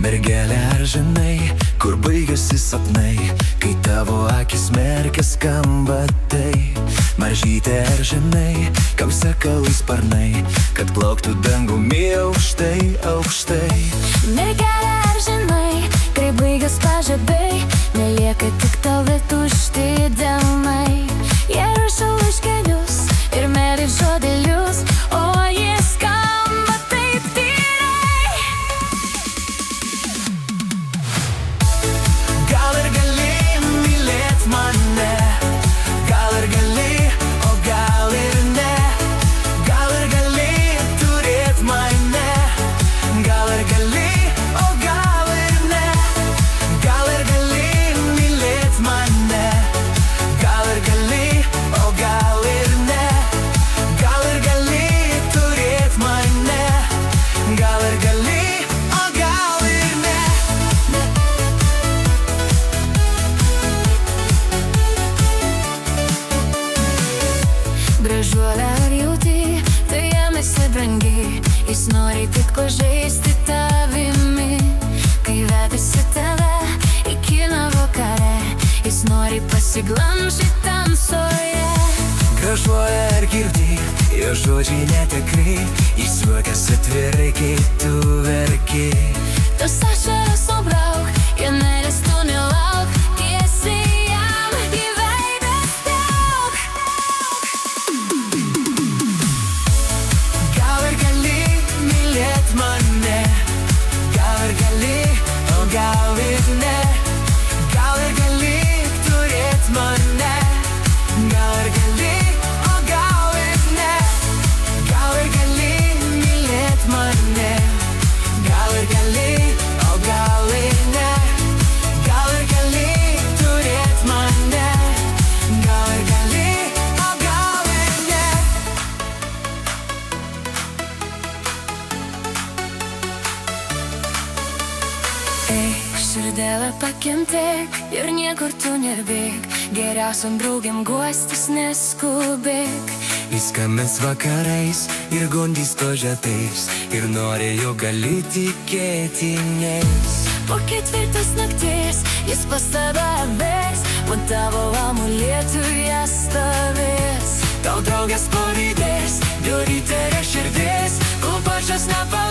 Mergelė, ar žinai, kur baigiasi sapnai, kai tavo akis merkia skamba tai? Mažytė, ar žinai, kam sakalai sparnai, kad plauktų dangumi aukštai, aukštai? Mergelė, ar žinai, kai baigias pažadai, nelieka tik tave tušti delnai. Jie rašo laiškelius ir meilės žodelius, o jie skamba taip tyrai. Gal ir gali mylėt mane, gal ir gali, o gal ir ne. Gal ir gali turėt mane, gal ir gali, o gal ir ne. Gal ir gali mylėt mane, gal ir gali, o gal ir ne. Gal ir gali turėt mane, gal ir gali, o gal ir ne. Gražuolė, ar jauti, tai jam esi brangi, jis nori tik pažaisti tavimi. Kai vedasi tave į kiną vakare, jis nori pasiglamžyti tamsoje. Gražuolė, ar girdi, jo žodžiai netikri, jis juokias atvirai, kai tu verki. Tos ašaros nubrauk, jo meilės tu nelauk, tiesiai jam į veidą stauk. Gal ir gali mylėt mane, gal ir gali, o gal ir ne. Gal ir gali turėt mane, gal ir gali, o gal ir ne. Gal ir gali mylėt mane, gal ir gali, o gal ir ne. Gal ir gali turėt mane, gal ir gali, o gal ir ne. Eik, širdėlę pakentėk ir niekur tu nebėk, geriausiam draugėm guostis neskubėk. Jis skambins vakarais ir gundys pažadais, ir nori, jog gali tikėti jais. Po ketvirtos nakties jis pas tave bėgs, po tavo amuletų jas stovės. Tau draugas pavydės, dėl ryterio širdies, kol pačias nepavyzdės.